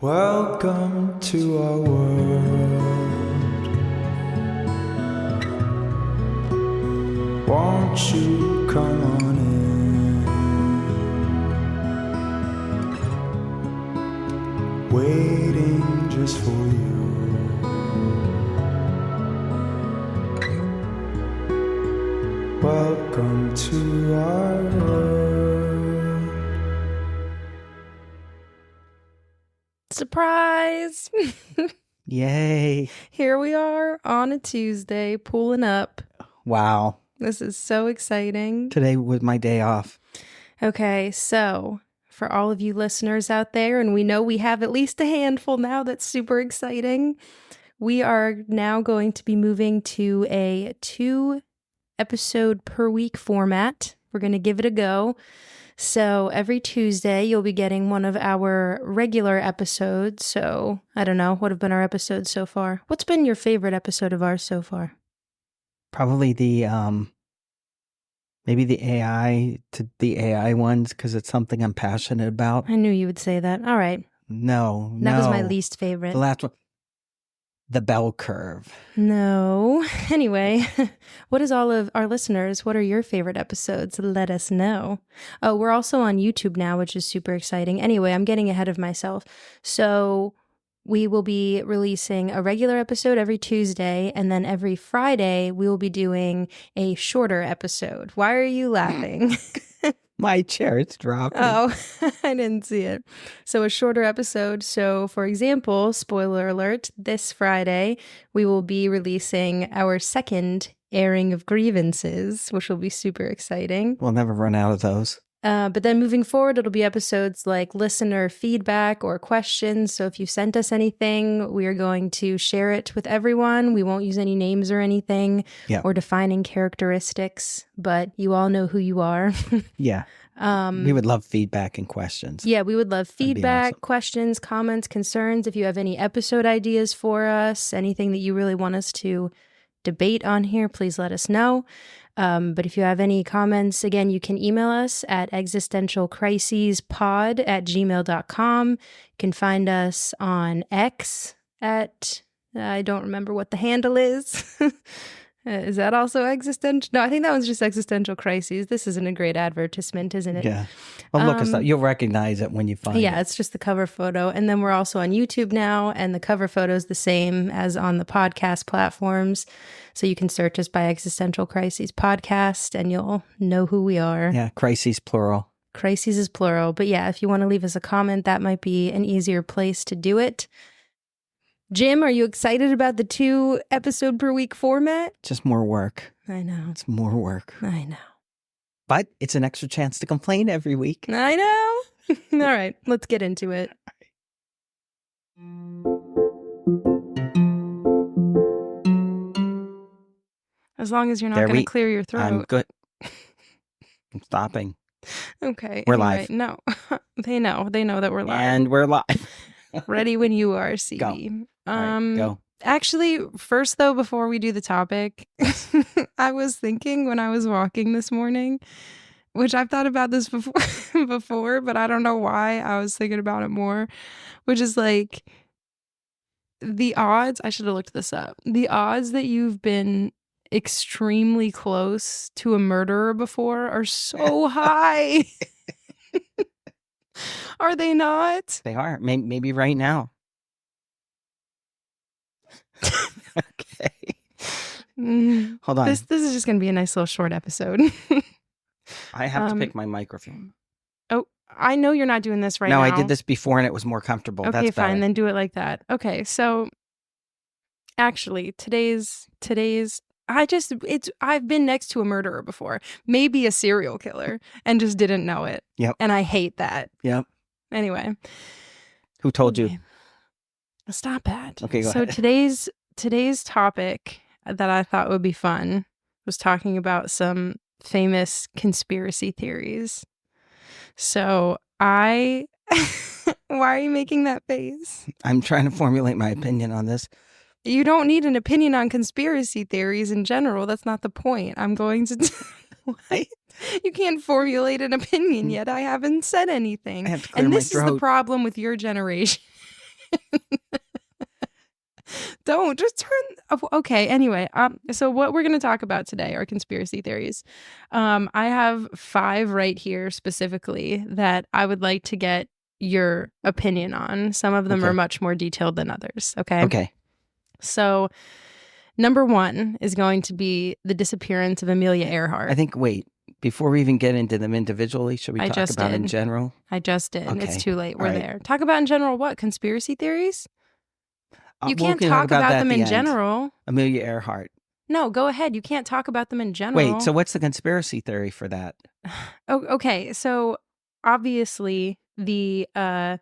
Welcome to our world. Won't you come on in? Waiting just for you. Welcome to our world. Surprise! Yay. Here we are on a Tuesday, pulling up. Wow. This is so exciting. Today was my day off. Okay, so for all of you listeners out there, and we know we have at least a handful now, that's super exciting. We are now going to be moving to a 2-episode per week format. We're going to give it a go. So every Tuesday, you'll be getting one of our regular episodes. So I don't know, what have been our episodes so far? What's been your favorite episode of ours so far? Probably the maybe the AI ones, because it's something I'm passionate about. I knew you would say that. All right. No. That was my least favorite. The last one. The bell curve. No. Anyway, what is all of our listeners? What are your favorite episodes? Let us know. Oh, we're also on YouTube now, which is super exciting. Anyway, I'm getting ahead of myself. So we will be releasing a regular episode every Tuesday, and then every Friday we will be doing a shorter episode. Why are you laughing? My chair, it's dropping. Oh, I didn't see it. So a shorter episode. So for example, spoiler alert, this Friday, we will be releasing our second airing of grievances, which will be super exciting. We'll never run out of those. But then moving forward, it'll be episodes like listener feedback or questions. So if you sent us anything, we are going to share it with everyone. We won't use any names or anything or defining characteristics, but you all know who you are. Yeah. We would love feedback and questions. Yeah, we would love feedback, awesome. questions, comments, concerns. If you have any episode ideas for us, anything that you really want us to debate on here, please let us know. But if you have any comments, again, you can email us at existentialcrisespod@gmail.com. You can find us on X at, I don't remember what the handle is. Is that also existential? No, I think that one's just existential crises. This isn't a great advertisement, isn't it? Yeah. Well, look us up. You'll recognize it when you find it. Yeah, it's just the cover photo. And then we're also on YouTube now, and the cover photo is the same as on the podcast platforms. So you can search us by Existential Crises Podcast, and you'll know who we are. Yeah, crises plural. Crises is plural. But yeah, if you want to leave us a comment, that might be an easier place to do it. Jim, are you excited about the 2-episode per week format? Just more work. I know. It's more work. I know. But it's an extra chance to complain every week. I know. All right, let's get into it. As long as you're not going to clear your throat. I'm good. I'm stopping. Okay. We're live. No, they know. They know that we're live. And we're live. Ready when you are, CD. Go. Right, go. Actually, first though, before we do the topic, I was thinking when I was walking this morning, which I've thought about this before, but I don't know why I was thinking about it more, which is like the odds, I should have looked this up, the odds that you've been extremely close to a murderer before are so high. Are they not? They are. Maybe right now. Okay. Hold on. This is just going to be a nice little short episode. I have to pick my microphone. Oh, I know you're not doing this right now. No, I did this before and it was more comfortable. Okay, That's fine. better. Then do it like that. Okay, so actually, today's I've been next to a murderer before, maybe a serial killer, and just didn't know it. Yep. And I hate that. Yep. Anyway. Who told you? Stop that. Okay, go so ahead. today's topic that I thought would be fun was talking about some famous conspiracy theories. So why are you making that face? I'm trying to formulate my opinion on this. You don't need an opinion on conspiracy theories in general. That's not the point. I'm going to... What? You can't formulate an opinion yet. I haven't said anything. I have to clear and my this is the throat. problem with your generation. Don't just turn. Okay. Anyway, so what we're going to talk about today are conspiracy theories. I have 5 right here specifically that I would like to get your opinion on. Some of them are much more detailed than others. Okay. Okay. So, number 1 is going to be the disappearance of Amelia Earhart. I think, wait, before we even get into them individually, should we talk about in general? I just did. Okay. It's too late. We're All right. there. Talk about in general what? Conspiracy theories? You we can't can talk about that them at in the end. general. Amelia Earhart. No, go ahead. You can't talk about them in general. Wait, so what's the conspiracy theory for that? Oh, okay. So obviously the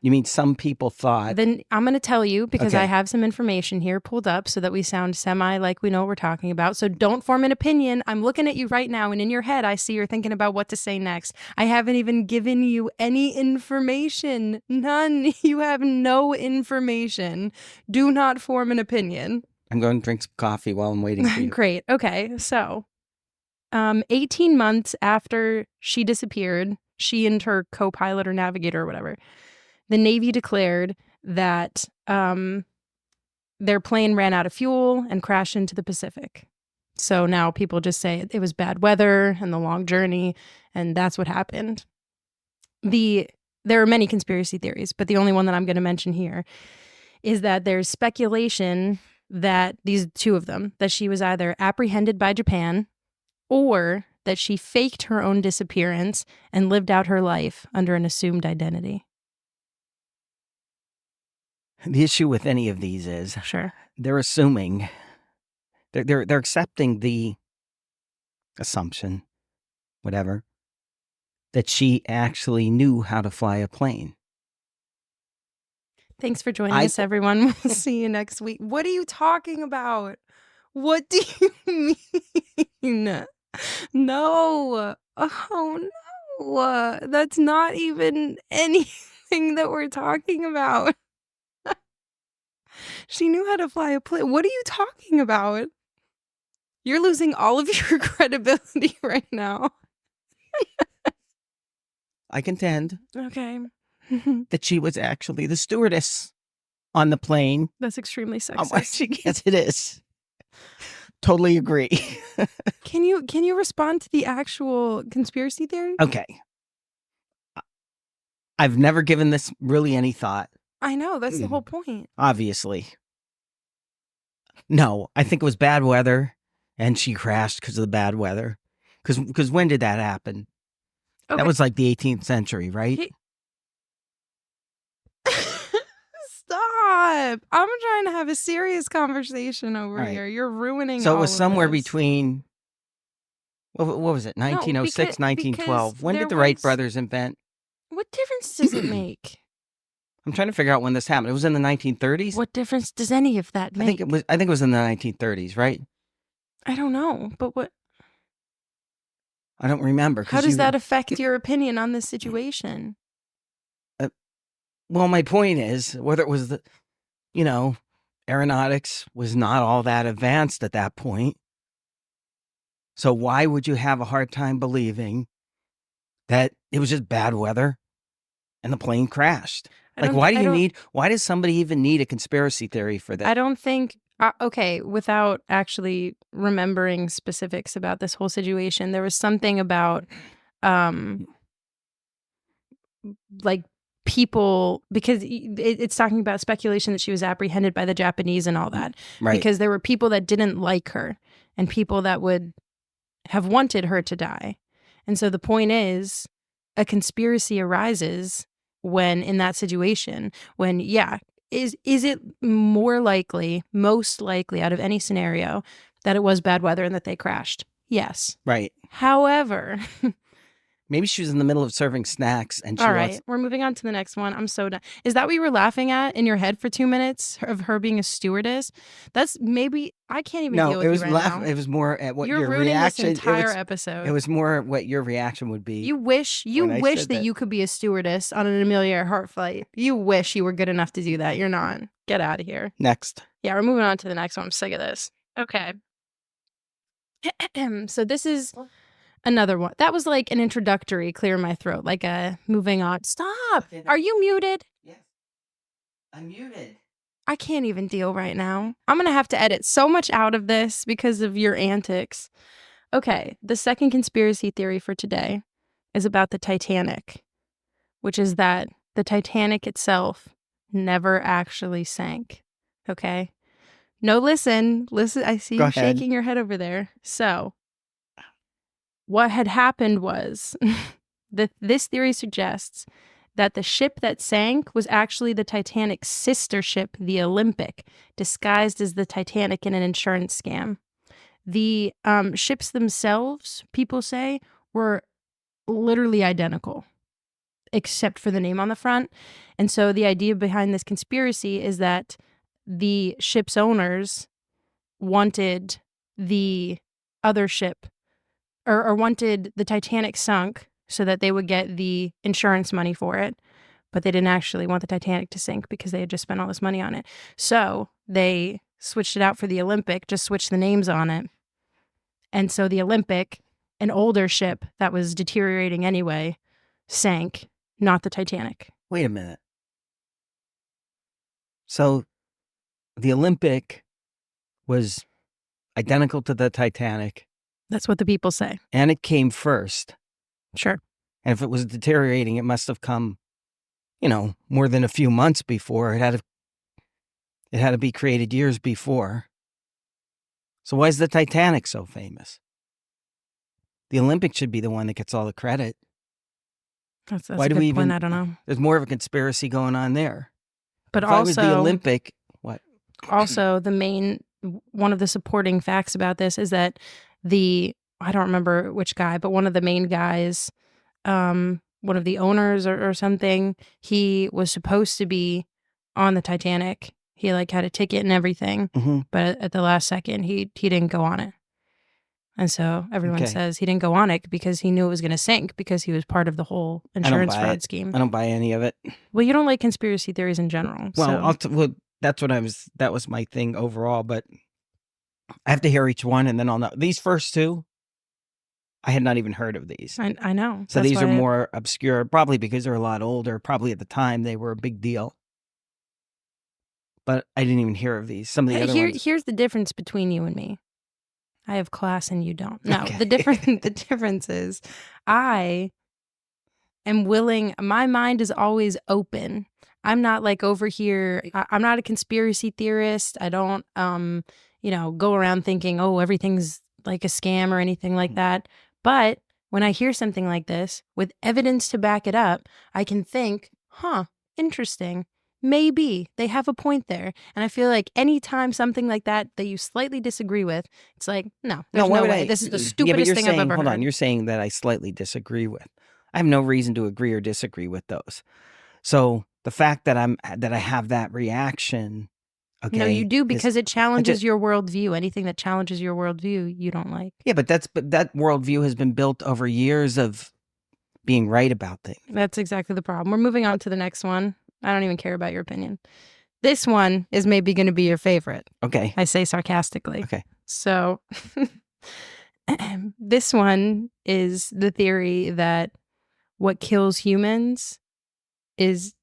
You mean some people thought... Then I'm going to tell you because Okay. I have some information here pulled up so that we sound semi like we know what we're talking about. So don't form an opinion. I'm looking at you right now, and in your head I see you're thinking about what to say next. I haven't even given you any information. None. You have no information. Do not form an opinion. I'm going to drink some coffee while I'm waiting for you. Great. Okay. So 18 months after she disappeared, she and her co-pilot or navigator or whatever, the Navy declared that their plane ran out of fuel and crashed into the Pacific. So now people just say it was bad weather and the long journey, and that's what happened. There are many conspiracy theories, but the only one that I'm going to mention here is that there's speculation that these 2 of them, that she was either apprehended by Japan or that she faked her own disappearance and lived out her life under an assumed identity. The issue with any of these is Sure. they're assuming, they're accepting the assumption, whatever, that she actually knew how to fly a plane. Thanks for joining us, everyone. We'll see you next week. What are you talking about? What do you mean? No. Oh, no. That's not even anything that we're talking about. She knew how to fly a plane. What are you talking about? You're losing all of your credibility right now. I contend Okay. that she was actually the stewardess on the plane. That's extremely sexist. Yes, it is. Totally agree. Can you respond to the actual conspiracy theory? Okay. I've never given this really any thought. I know, that's the whole point. Obviously. No, I think it was bad weather, and she crashed because of the bad weather. Because when did that happen? Okay. That was like the 18th century, right? Stop. I'm trying to have a serious conversation over here. You're ruining So all it was of somewhere this. between, what was it, 1906, 1912? When did the Wright brothers invent? What difference does it make? I'm trying to figure out when this happened. It was in the 1930s? What difference does any of that make? I think it was in the 1930s, right? I don't know, but what? I don't remember. How does that affect your opinion on this situation? Well, my point is, whether it was aeronautics was not all that advanced at that point. So why would you have a hard time believing that it was just bad weather and the plane crashed? Like, why does somebody even need a conspiracy theory for that? I don't think, okay, without actually remembering specifics about this whole situation, there was something about, like, people, because it's talking about speculation that she was apprehended by the Japanese and all that. Right. Because there were people that didn't like her and people that would have wanted her to die. And so the point is, a conspiracy arises when in that situation, when, is it more likely, most likely out of any scenario, that it was bad weather and that they crashed? Yes. Right. However, maybe she was in the middle of serving snacks and she all right, we're moving on to the next one. I'm so done. Is that what you were laughing at in your head for 2 minutes of her being a stewardess? That's maybe, I can't even deal with you right now. It was more at what You're your ruining reaction. this entire episode. It was more what your reaction would be. You wish that you could be a stewardess on an Amelia Earhart flight. You wish you were good enough to do that. You're not. Get out of here. Next. Yeah, we're moving on to the next one. I'm sick of this. Okay. So this is another one. That was like an introductory clear my throat, like a moving on. Stop. Are you muted? Yes. I'm muted. I can't even deal right now. I'm going to have to edit so much out of this because of your antics. Okay, the second conspiracy theory for today is about the Titanic, which is that the Titanic itself never actually sank. Okay? No, listen. I see Go you ahead. shaking your head over there. So, what had happened was this theory suggests that the ship that sank was actually the Titanic's sister ship, the Olympic, disguised as the Titanic in an insurance scam. The ships themselves, people say, were literally identical, except for the name on the front. And so the idea behind this conspiracy is that the ship's owners wanted the other ship or wanted the Titanic sunk so that they would get the insurance money for it. But they didn't actually want the Titanic to sink because they had just spent all this money on it. So they switched it out for the Olympic, just switched the names on it. And so the Olympic, an older ship that was deteriorating anyway, sank, not the Titanic. Wait a minute. So the Olympic was identical to the Titanic, That's what the people say. and it came first. Sure. And if it was deteriorating, it must have come, more than a few months before. It had to be created years before. So why is the Titanic so famous? The Olympic should be the one that gets all the credit. That's Why a do good we point. even? I don't know. There's more of a conspiracy going on there. But If I was the also, Olympic, what? also one of the supporting facts about this is that I don't remember which guy, but one of the main guys, one of the owners or something, he was supposed to be on the Titanic. He had a ticket and everything, Mm-hmm. but at the last second, he didn't go on it. And so everyone Okay. says he didn't go on it because he knew it was going to sink because he was part of the whole insurance buy fraud it. scheme. I don't buy any of it. Well, you don't like conspiracy theories in general. Well, so. that's what that was my thing overall, but I have to hear each one and then I'll know. These first two, I had not even heard of these. I know. So That's these are why more obscure, probably because they're a lot older. Probably at the time they were a big deal. But I didn't even hear of these. Some of the other ones. Here's the difference between you and me. I have class and you don't. No, Okay. the difference is I am willing. My mind is always open. I'm not over here. I'm not a conspiracy theorist. I don't, go around thinking, oh, everything's like a scam or anything like that. But when I hear something like this with evidence to back it up, I can think, interesting. Maybe they have a point there. And I feel like anytime something like that you slightly disagree with, it's like, no, there's no way. This is the stupidest thing I've ever heard. Hold on, you're saying that I slightly disagree with. I have no reason to agree or disagree with those. So the fact that I have that reaction, okay. No, you do because it challenges your worldview. Anything that challenges your worldview, you don't like. Yeah, but that worldview has been built over years of being right about things. That's exactly the problem. We're moving on to the next one. I don't even care about your opinion. This one is maybe going to be your favorite. Okay. I say sarcastically. Okay. So this one is the theory that what kills humans is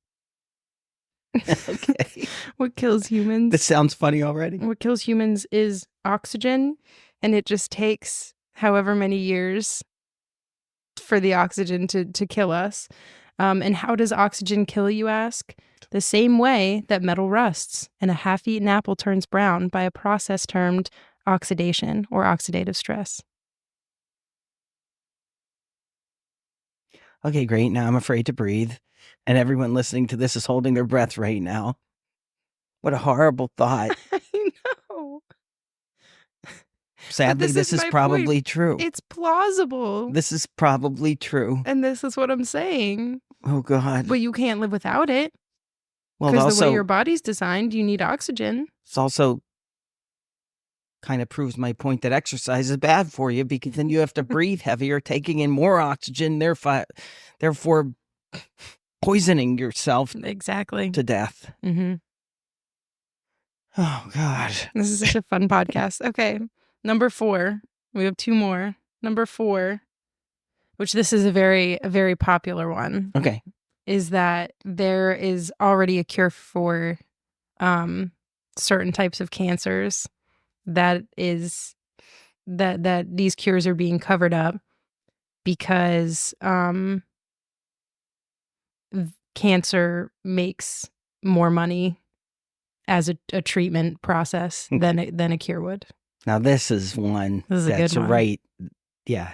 Okay. what kills humans. This sounds funny already. What kills humans is oxygen, and it just takes however many years for the oxygen to kill us. And how does oxygen kill, you ask? The same way that metal rusts and a half-eaten apple turns brown by a process termed oxidation or oxidative stress. Okay, great. Now I'm afraid to breathe. And everyone listening to this is holding their breath right now. What a horrible thought. I know. Sadly, this is probably true. It's plausible. This is probably true. And this is what I'm saying. Oh, God. But you can't live without it. Well, Because also, the way your body's designed, you need oxygen. It's also kind of proves my point that exercise is bad for you because then you have to breathe heavier, taking in more oxygen, therefore poisoning yourself Exactly. to death. Mm-hmm. Oh, God. This is such a fun podcast. Okay. Number 4. We have 2 more. Number 4, which this is a very popular one. Okay. Is that there is already a cure for certain types of cancers that these cures are being covered up because cancer makes more money as a treatment process than a cure would. Now this is one This is a that's good one. right. Yeah.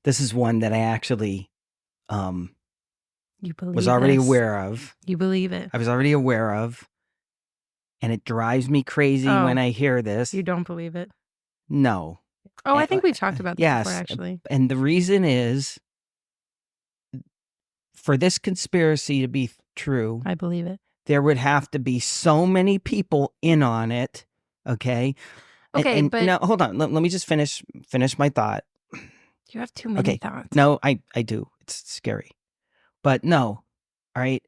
This is one that I actually You believe was already this. aware of. You believe it. I was already aware of. And it drives me crazy when I hear this. You don't believe it? No. Oh, I think we've talked about that before, Yes. actually. And the reason is, for this conspiracy to be true, I believe it. there would have to be so many people in on it. Okay. Okay, but no, hold on. Let me just finish my thought. You have too many thoughts. No, I do. It's scary. But no. All right.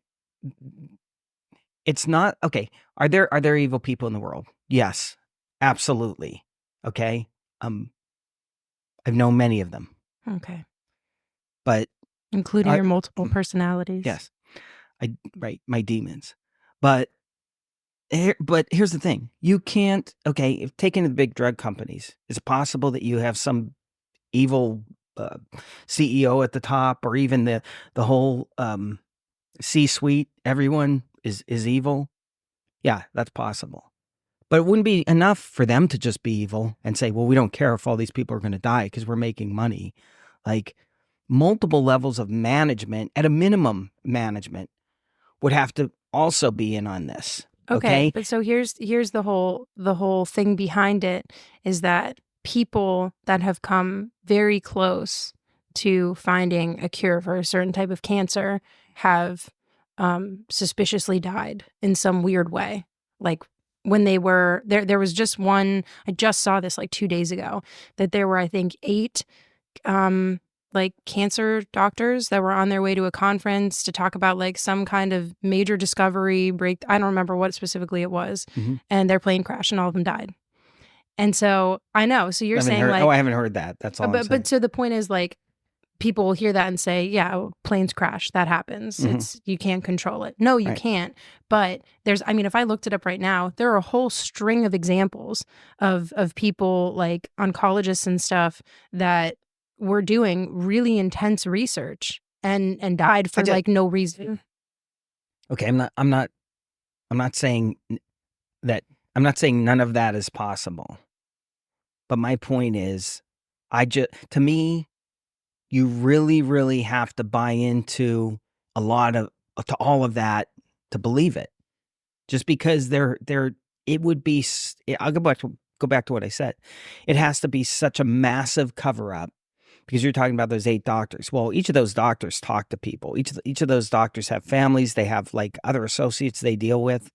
It's not okay. Are there evil people in the world? Yes. Absolutely. Okay. I've known many of them. Okay. But including your multiple personalities. yes. My demons. But here's the thing. You can't, if taking the big drug companies, is it possible that you have some evil CEO at the top, or even the whole C-suite, everyone is evil? Yeah, that's possible. But it wouldn't be enough for them to just be evil and say, well, we don't care if all these people are going to die because we're making money. Like, multiple levels of management, at a minimum management, would have to also be in on this. Okay. But so here's the whole thing behind it is that people that have come very close to finding a cure for a certain type of cancer have suspiciously died in some weird way. Like when they were there was just one, I just saw this like 2 days ago, that there were, I think, 8 like cancer doctors that were on their way to a conference to talk about like some kind of major discovery break. I don't remember what specifically it was. Mhm. And their plane crashed and all of them died. And so I know. So you're saying like, I haven't heard that. That's all I'm saying. But so the point is like, people will hear that and say, yeah, planes crash. That happens. Mhm. You can't control it. No, you Right. can't. But if I looked it up right now, there are a whole string of examples of people like oncologists and stuff that were doing really intense research and died for like no reason. Okay, I'm not saying that. I'm not saying none of that is possible. But my point is, to me, you really, really have to buy into to all of that to believe it. Just because it would be. I'll go back to what I said. It has to be such a massive cover up, because you're talking about those 8 doctors. Well, each of those doctors talk to people. Each of those doctors have families. They have like other associates they deal with.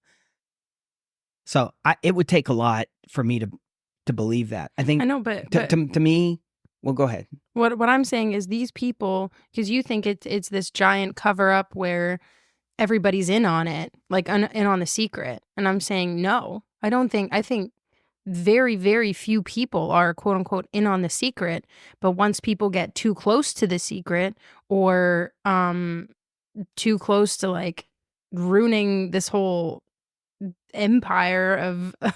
So it would take a lot for me to believe that. I think. I know, but to me, well, go ahead. What I'm saying is these people, because you think it's this giant cover up where everybody's in on it, like in on the secret, and I'm saying no. I don't think. I think very, very few people are quote unquote in on the secret, but once people get too close to the secret or too close to like ruining this whole empire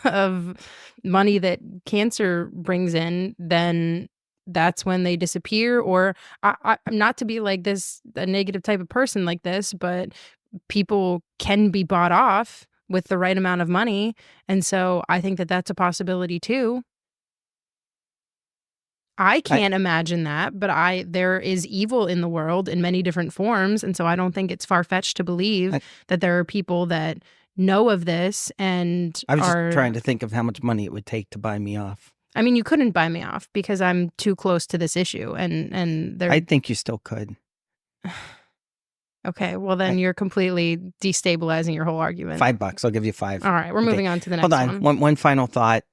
of money that cancer brings in, then that's when they disappear. Or I'm not to be like this, a negative type of person like this, but people can be bought off with the right amount of money. And so I think that that's a possibility too. I can't imagine that, but there is evil in the world in many different forms. And so I don't think it's far-fetched to believe that there are people that know of this and I was just trying to think of how much money it would take to buy me off. I mean, you couldn't buy me off because I'm too close to this issue, and I think you still could. Okay, well then you're completely destabilizing your whole argument. $5. I'll give you 5. All right, we're moving on to the next one. Hold on. One final thought.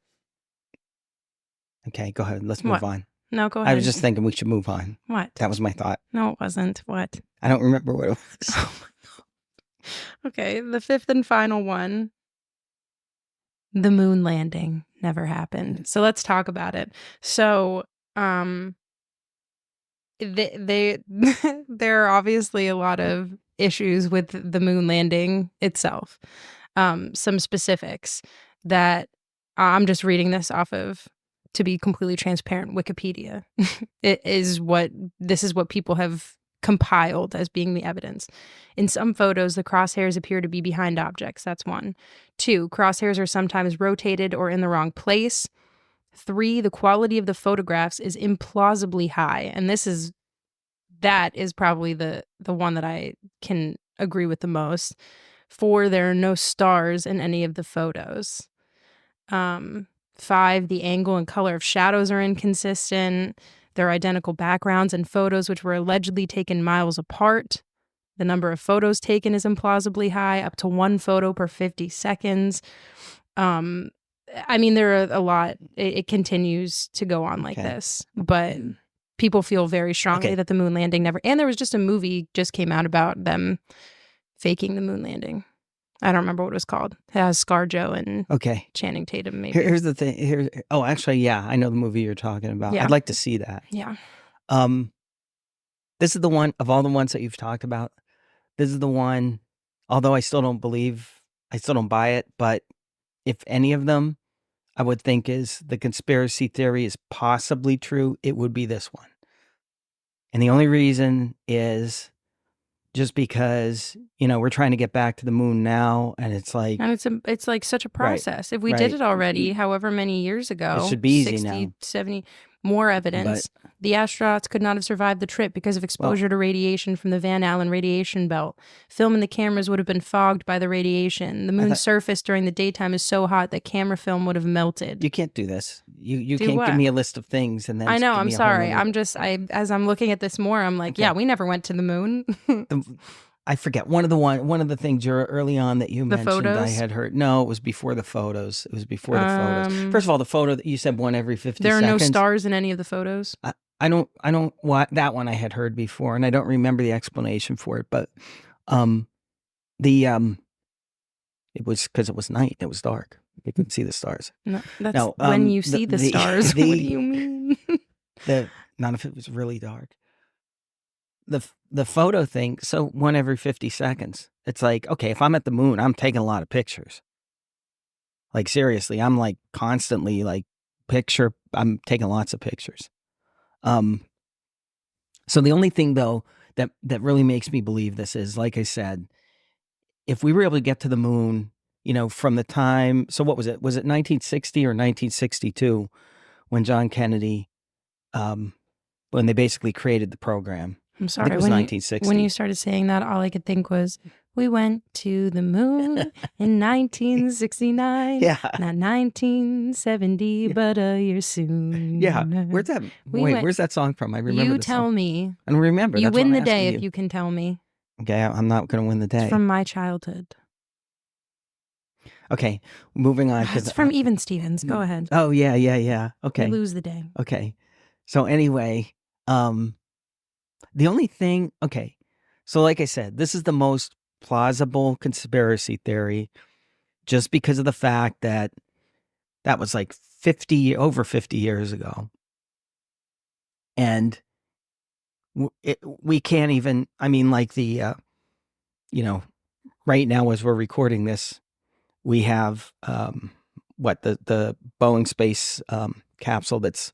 Okay, go ahead. Let's move on. No, go ahead. I was just thinking we should move on. What? That was my thought. No, it wasn't. What? I don't remember what it was. Oh my God. Okay, the 5th and final one. The moon landing never happened. So let's talk about it. So, there are obviously a lot of issues with the moon landing itself. some specifics that I'm just reading this off of, to be completely transparent, Wikipedia. This is what people have compiled as being the evidence. In some photos, the crosshairs appear to be behind objects. That's 1. 2, crosshairs are sometimes rotated or in the wrong place. 3, the quality of the photographs is implausibly high. And that is probably the one that I can agree with the most. 4, there are no stars in any of the photos. 5, the angle and color of shadows are inconsistent. There are identical backgrounds in photos which were allegedly taken miles apart. The number of photos taken is implausibly high, up to 1 photo per 50 seconds. I mean, there are a lot. It continues to go on like this, but people feel very strongly that the moon landing never. And there was just a movie just came out about them faking the moon landing. I don't remember what it was called. It has ScarJo and Channing Tatum. Maybe. Here's the thing. Actually, yeah, I know the movie you're talking about. Yeah. I'd like to see that. Yeah. This is the one of all the ones that you've talked about. This is the one. Although I still don't buy it. But if any of them, I would think is the conspiracy theory is possibly true, it would be this one. And the only reason is just because, we're trying to get back to the moon now, and it's like... And it's like such a process. Right, if we did it already, however many years ago... It should be easy 60, now. 70, more evidence. But the astronauts could not have survived the trip because of exposure to radiation from the Van Allen radiation belt. Film in the cameras would have been fogged by the radiation. The moon's surface during the daytime is so hot that camera film would have melted. You can't do this. You can't give me a list of things and then... I know, I'm sorry. As I'm looking at this more, I'm like, yeah, we never went to the moon. I forget one of the things early on that you mentioned. Photos? I had heard. No, it was before the photos. It was before the photos. First of all, the photo that you said one every 50 there are seconds. No stars in any of the photos. I don't. That one I had heard before, and I don't remember the explanation for it. But it was because it was night. It was dark. You couldn't see the stars. No, that's when you see the stars. What do you mean? Not if it was really dark. The photo thing, so one every 50 seconds. It's like, okay, if I'm at the moon, I'm taking a lot of pictures. Like, seriously, I'm like constantly like I'm taking lots of pictures. So the only thing though that really makes me believe this is, like I said, if we were able to get to the moon, from the time, so what was it? Was it 1960 or 1962 when John Kennedy, when they basically created the program? I'm sorry. I think it was 1960. When you started saying that, all I could think was, we went to the moon in 1969. Yeah. Not 1970, but a year soon. Yeah. Where's that song from? I remember. You tell me. I don't remember. You win the day if you can tell me. Okay, I'm not going to win the day. It's from my childhood. Okay, moving on. It's from Even Stevens. Go ahead. Oh, yeah. Okay. You lose the day. Okay. So anyway, the only thing, okay, so like I said, this is the most plausible conspiracy theory just because of the fact that was like over 50 years ago. And we can't even, I mean, like right now as we're recording this, we have, the Boeing space capsule that's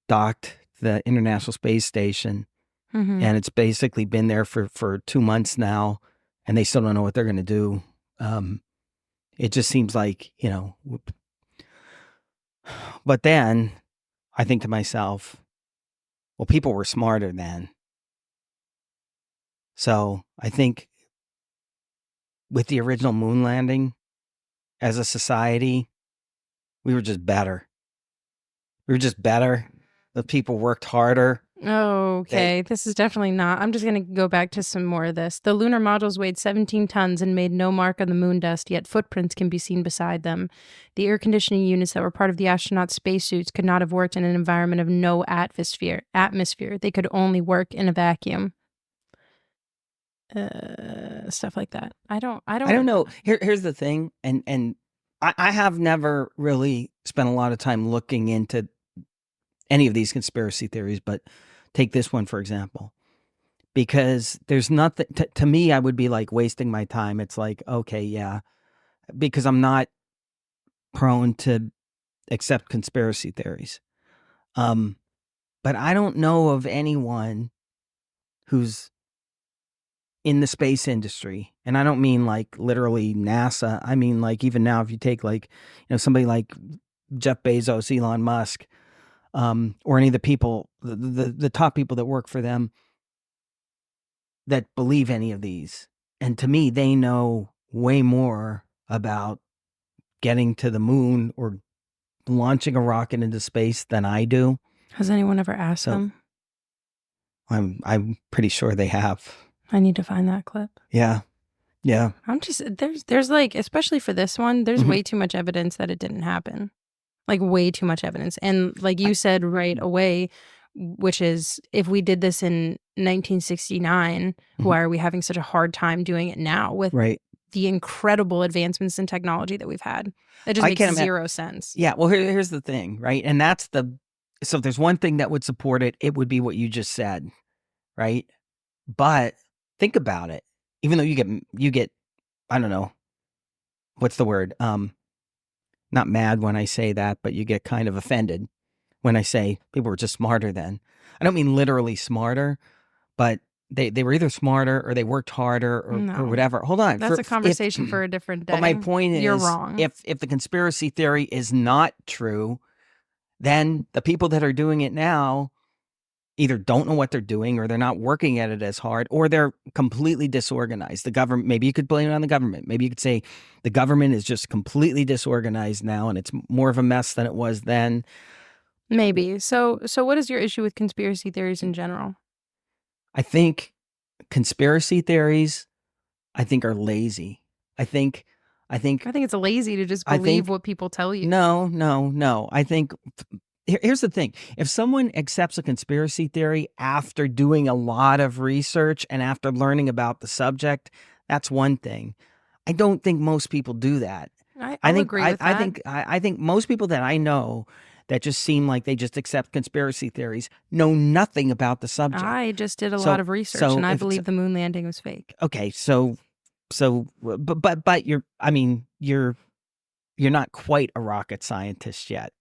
docked the International Space Station. Mm-hmm. And it's basically been there for 2 months now, and they still don't know what they're going to do. It just seems like, but then I think to myself, well, people were smarter then. So I think with the original moon landing, as a society, we were just better. The people worked harder. Okay, this is definitely not. I'm just going to go back to some more of this. The lunar modules weighed 17 tons and made no mark on the moon dust, yet footprints can be seen beside them. The air conditioning units that were part of the astronauts' spacesuits could not have worked in an environment of no atmosphere. They could only work in a vacuum. Stuff like that. I don't know. Here's the thing, and I have never really spent a lot of time looking into any of these conspiracy theories, but take this one, for example, because there's nothing to me, I would be like wasting my time. It's like, okay, yeah, because I'm not prone to accept conspiracy theories. But I don't know of anyone who's in the space industry. And I don't mean like literally NASA. I mean like even now, if you take like, somebody like Jeff Bezos, Elon Musk, or any of the people, the top people that work for them that believe any of these. And to me, they know way more about getting to the moon or launching a rocket into space than I do. Has anyone ever asked them? I'm pretty sure they have. I need to find that clip. Yeah. I'm just there's like, especially for this one, there's way too much evidence that it didn't happen. Like way too much evidence. And like you said right away, which is if we did this in 1969, why are we having such a hard time doing it now with the incredible advancements in technology that we've had? That just makes zero sense. Yeah. Well, here's the thing, right? And that's so if there's one thing that would support it, it would be what you just said, right? But think about it. Even though you get, I don't know, what's the word? Not mad when I say that, but you get kind of offended when I say people were just smarter then. I don't mean literally smarter, but they were either smarter or they worked harder or whatever. Hold on. That's a conversation for a different day. But my point is, you're wrong. If the conspiracy theory is not true, then the people that are doing it now either don't know what they're doing or they're not working at it as hard or they're completely disorganized. The government, maybe you could blame it on the government. Maybe you could say the government is just completely disorganized now and it's more of a mess than it was then. Maybe. So what is your issue with conspiracy theories in general? I think conspiracy theories, are lazy. I think it's lazy to just believe what people tell you. No. I think here's the thing. If someone accepts a conspiracy theory after doing a lot of research and after learning about the subject, that's one thing. I don't think most people do that. I agree with that. I think most people that I know that just seem like they just accept conspiracy theories know nothing about the subject. I just did a lot of research and I believe the moon landing was fake. Okay, but you're not quite a rocket scientist yet.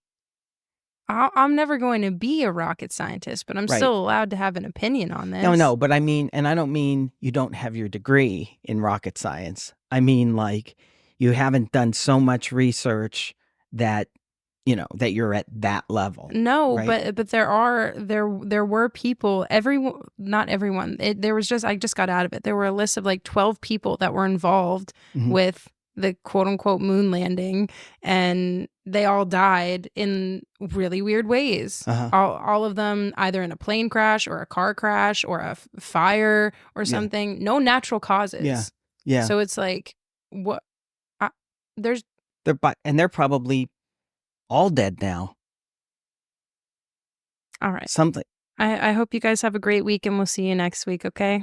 I'm never going to be a rocket scientist, but I'm still allowed to have an opinion on this. No, but I mean, and I don't mean you don't have your degree in rocket science. I mean, like, you haven't done so much research that, that you're at that level. No, right? but there were people, not everyone. I just got out of it. There were a list of like 12 people that were involved with the quote unquote moon landing, and they all died in really weird ways. All of them either in a plane crash or a car crash or a fire or something. No natural causes. Yeah. So it's like, what? They're probably all dead now. All right. Something. I hope you guys have a great week, and we'll see you next week. Okay.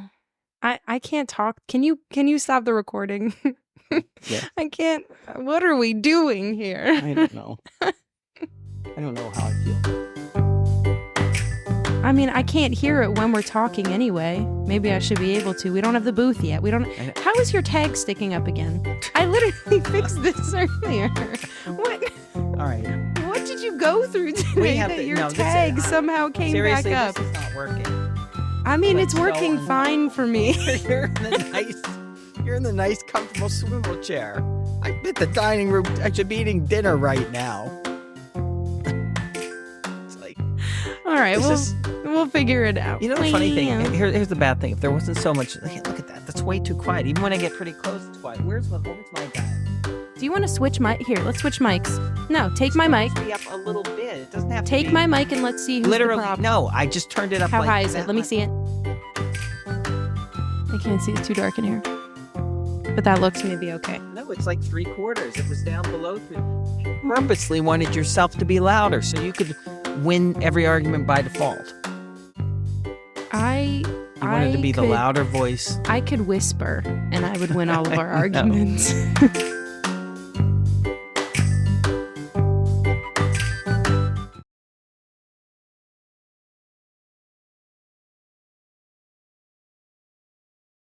I can't talk. Can you stop the recording? Yeah. I can't. What are we doing here? I don't know. I don't know how I feel. I mean, I can't hear it when we're talking anyway. Maybe I should be able to. We don't have the booth yet. How is your tag sticking up again? I literally fixed this earlier. What? All right. What did you go through today that your tag somehow came back up? This is not working. I mean, it's working fine for me. You're in the nice, comfortable swivel chair. I'm at the dining room. I should be eating dinner right now. It's like, all right, we'll figure it out. You know the funny thing? Here's the bad thing. If there wasn't so much, look at that. That's way too quiet. Even when I get pretty close, it's quiet. Where's my guy? Do you want to switch mic? Here, let's switch mics. No, take my mic. Be up a little bit. It doesn't have to take be. my mic and let's see who's literally, the problem. No, I just turned it up. How high is it? Let me see it. I can't see. It's too dark in here. But that looks maybe okay. No, it's like 3/4. It was down below 3. You purposely wanted yourself to be louder so you could win every argument by default. You wanted to be the louder voice. I could whisper and I would win all of our arguments.